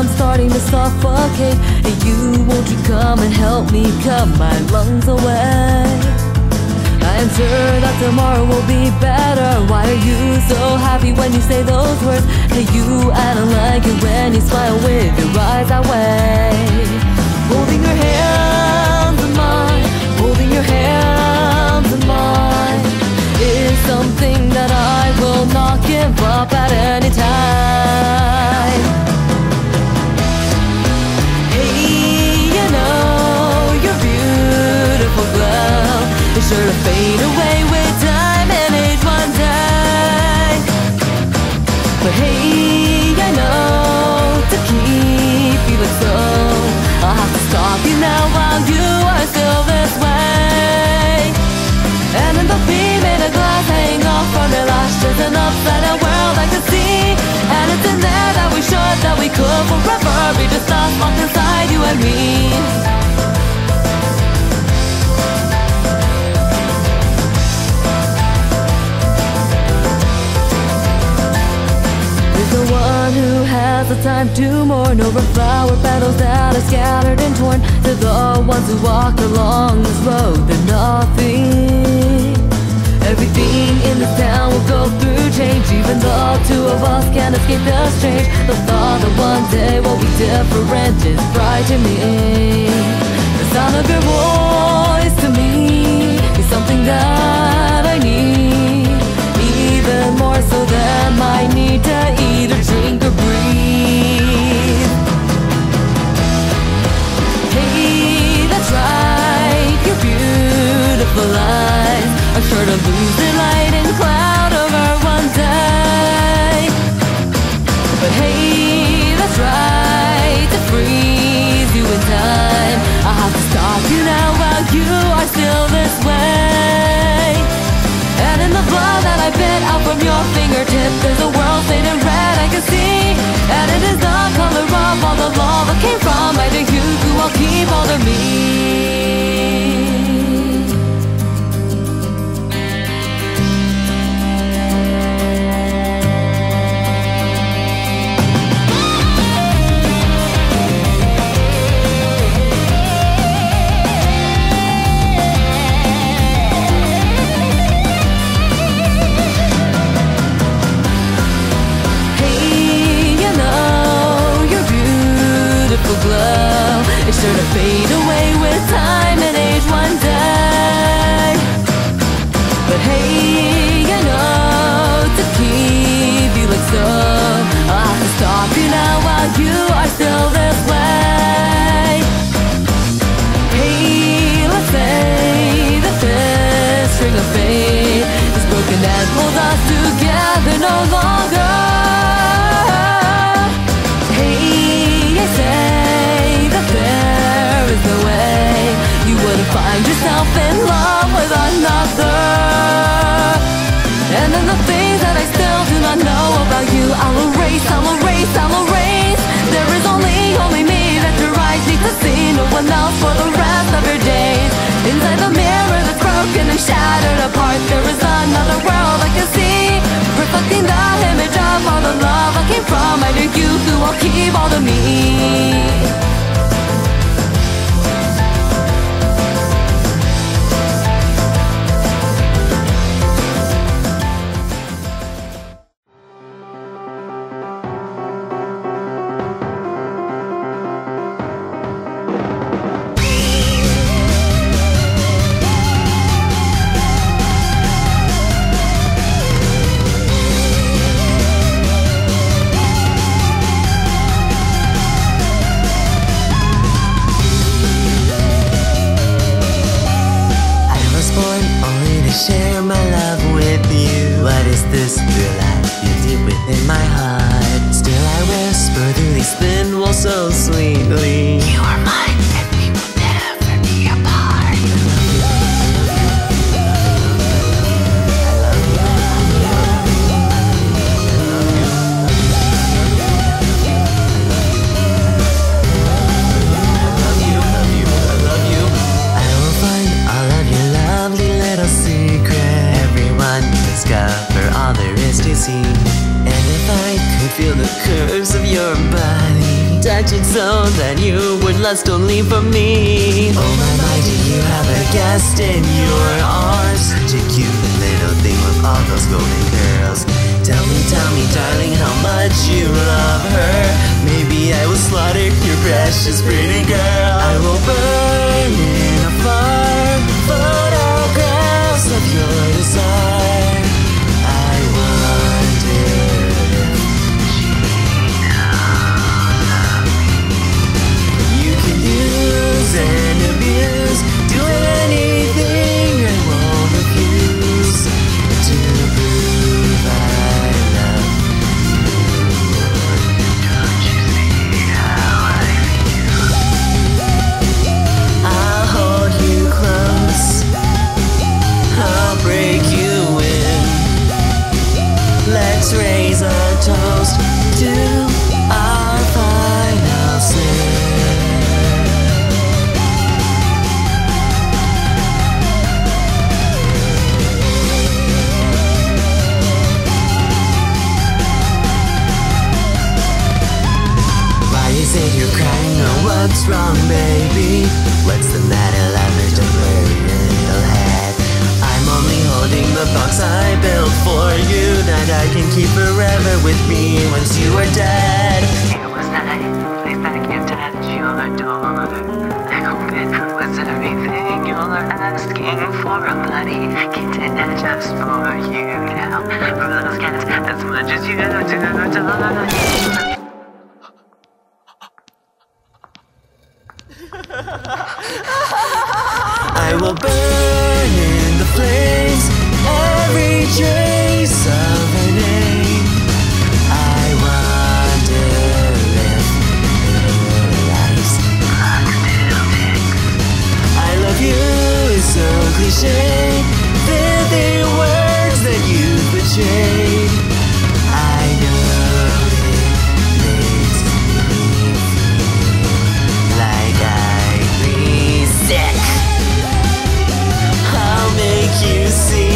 I'm starting to suffocate. Hey you, won't you come and help me cut my lungs away? I am sure that tomorrow will be better. Why are you so happy when you say those words? Hey you, I don't like it when you smile with your eyes that way. Holding your hands in mine, holding your hands in mine, is something that I will not give up at any time. Hey, you know your beautiful glow is sure to fade away with time and age one day. But hey, I know to keep you like so, I'll have to stop you now while you are still this way. And in the beam in a glass hanging off from your lash, there's an upside down world I can see. And it's in there that we should, that we could forever be just us locked inside you and me. The one who has the time to mourn over flower petals that are scattered and torn, to the ones who walk along this road, they're nothing. Everything in this town will go through change, even though two of us can't escape the strange. The thought that one day we'll be different is frightening me. The sound of your voice to me is something that I need, even more so than my need to eat or drink or breathe. Hey, that's right, your beautiful eyes are sure to lose their light and cloud over one day. But hey, that's right, to freeze you in time, I have to stop you now while you are still this way. And in the blood that I bit out from your fingertip, there's a world stained in red I can see. And it is the color of all the love that came from either you who will keep hold of me. Glow is sure to fade away with time and age one day. But hey, I know to keep you like so, I'll have to stop you now while you are still this way. Hey, let's say that this string of fate is broken and holds us together no longer. Hey, I say that there is no way you wouldn't find yourself in love with another. And then the things that I still do not know about you, I'll erase, I'll erase, I'll erase. There is only me that your eyes need to see, no one else for the rest of your days. Inside the mirror that's broken and shattered apart, there is another world I can see, reflecting the image of all the love I came from either you who will keep all of me. Share my love with you. What is this real life you deep within my heart? Still I whisper through these thin walls so sweetly, you are mine and we will never be apart. I will find all of your lovely little secrets. Everyone discover all there is to see. And if I could feel the curves of your body, touch it so that you would lust only for me. Oh my, do you have a guest in your arms? Such a cute little thing with all those golden curls. Tell me, darling, how much you love her. Maybe I will slaughter your precious pretty girl. I will burn in a fire, photographs of your desire. I wonder if you can use and abuse, do anything I won't refuse to prove I love you. Don't you see how I feel? I'll hold you close, I'll break you in. Let's raise a toast to our final sin. Why is it you're crying? Oh, what's wrong, baby? What's the matter, lover? Don't worry your little head. I'm only holding the box I built for you, that I can keep forever with me once you are dead. It was nice, place that I can't touch your door. I hope it was everything you're asking for, a bloody kitten just for you now. For those cats as much as you do. I will burn in the flames every trace of her name. I wonder if her life's clock still ticks. I love you is so cliche, they're the words that you betrayed. I know it makes me feel like I'd be sick. I'll make you see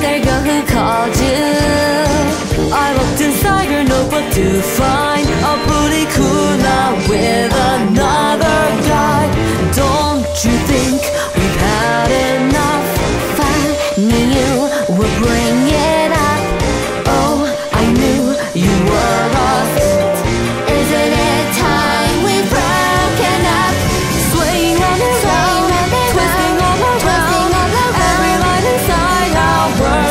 there you go, who called you? I looked inside your notebook to find a pretty cool now with another guy. Don't you think we've had enough? Funny you would bring it up. Oh, I knew you were lost. Isn't it time we've broken up? Swaying round and round, twisting all around, every line inside our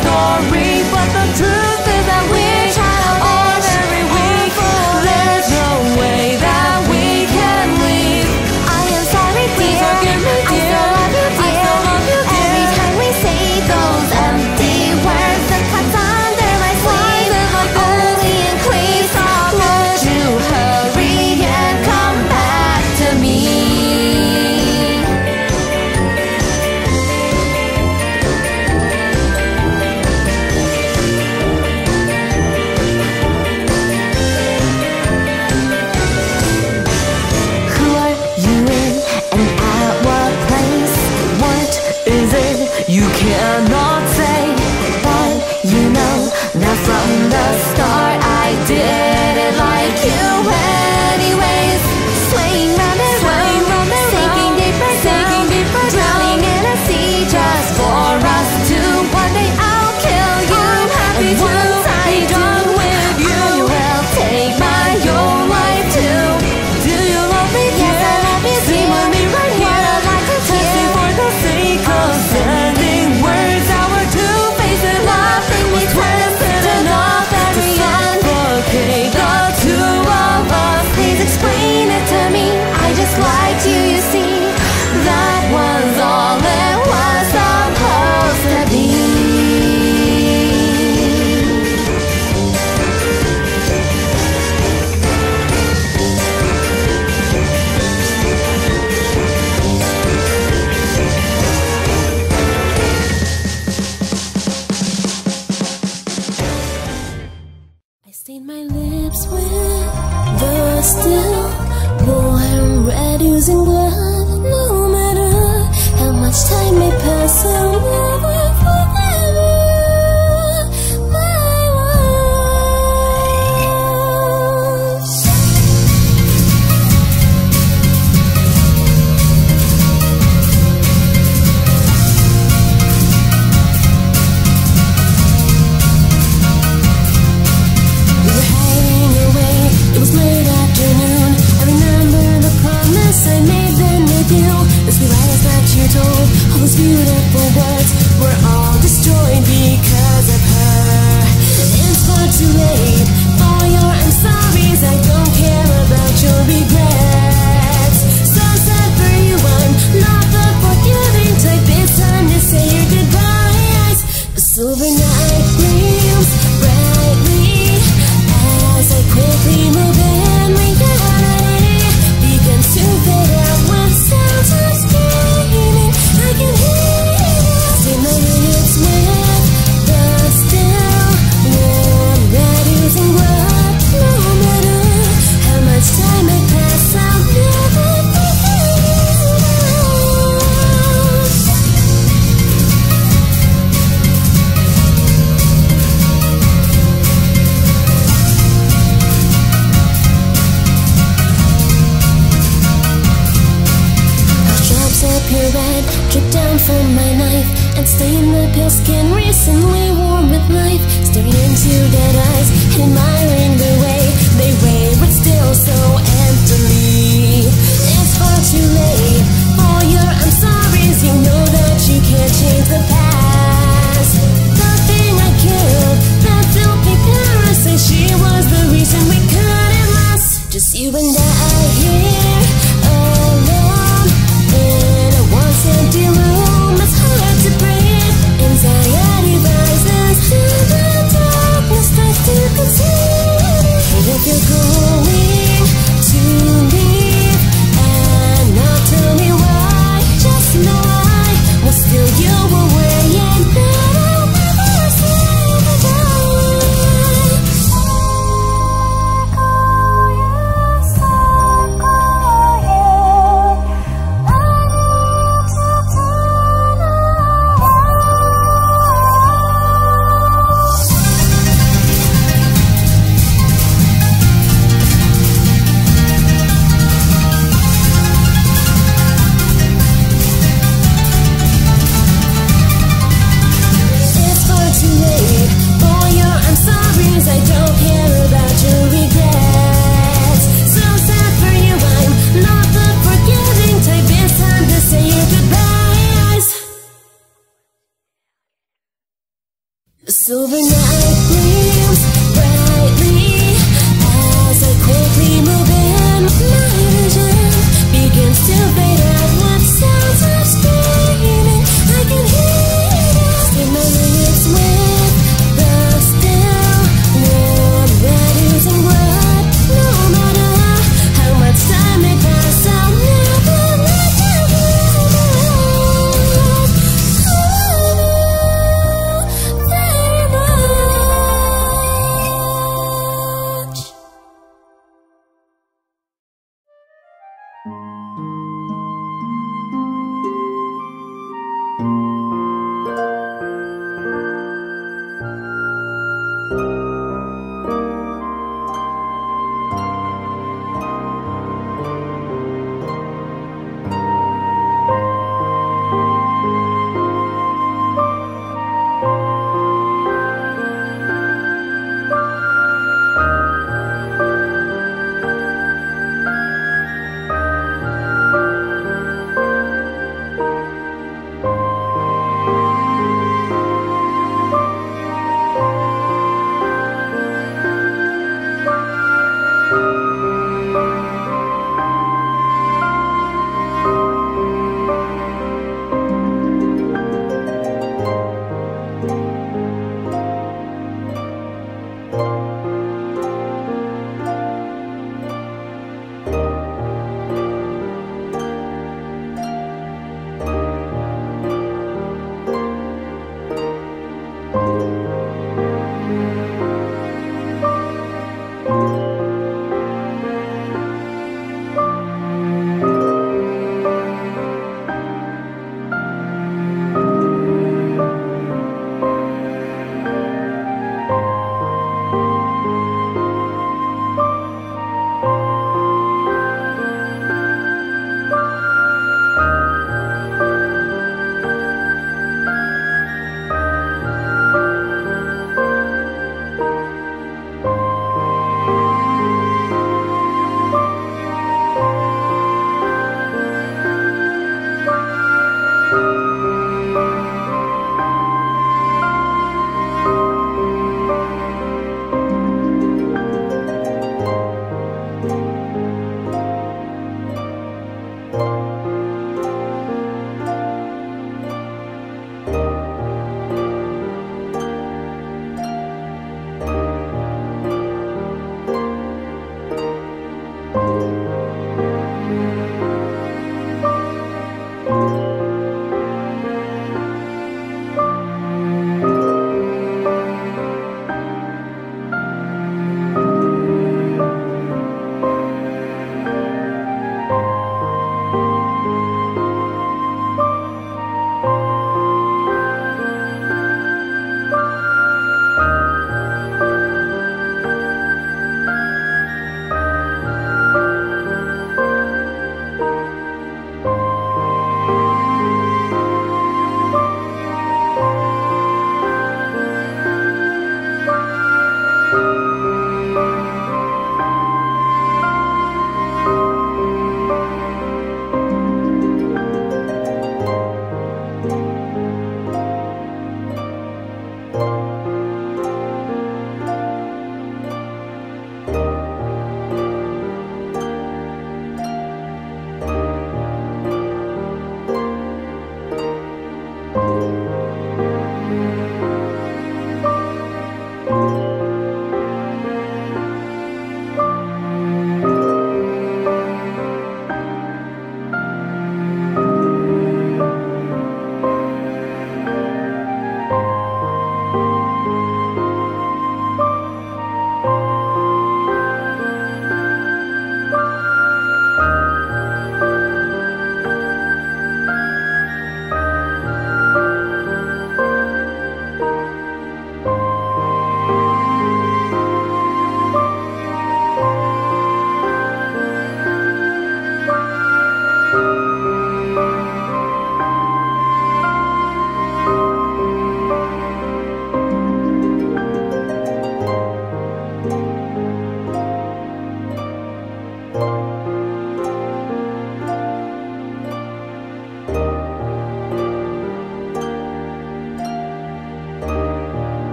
story. But the truth is that we are very weak. There's no way that we can leave. I am sorry, dear. Please forgive me, dear. I still love you, dear. Every time we say those empty words, the cuts under my sleeve only increase. Would you hurry and come back to me? Who are you in and at what place? What is it you cannot say? But you know that from the start I didn't like you anyways. Swaying round and round, sinking deeper down, drowning in a sea just for us to one day I'll kill you. I'm happy to be done with you. I will take my own life too. Do you love me, dear? Yes, I love you, dear. Sing with me right here. What I'd like to testing for the sake of sending words. Our two faces, nothing we twisted enough to suffocate the two of us. Please explain it to me. I just liked you, you see. That was all it was supposed to be. I stained my lips with the still warm red oozing blood. No matter how much time may pass, I'll never forget my words. We were hiding away, it was late afternoon. I remember the promise I made then with you. The sweet lies that you told, all those beautiful words were all destroyed because of her. It's far too late for your I'm sorry's. I don't care about your regrets. So sad for you, I'm not the forgiving type. It's time to say your goodbyes. The silver night gleams brightly as I quickly move in. Reality begins to fade out with sounds of screaming. I can hear you. See my lips with the still warm red oozing blood. No matter how much time may pass, I'll never forget you. Drops of pure red drip down from my knife and stain the pale skin recently warm with life. Staring into dead eyes and admiring the way they wavered still so emptily. It's far too late for your I'm sorry's. You know that you can't change the past. The thing I killed, that filthy parasite, she was the reason we couldn't last. Just you and I here alone in a once empty room. It's hard to breathe. Anxiety rises to the darkness, starts to consume. And if you're going to leave and not tell me why, just Silver night gleams brightly as I quickly move in. My vision begins to fade out. What sounds are screaming? I can hear it in my lips with the still warm red oozing blood. No matter how much time it passes, I'll never let you go. Very much.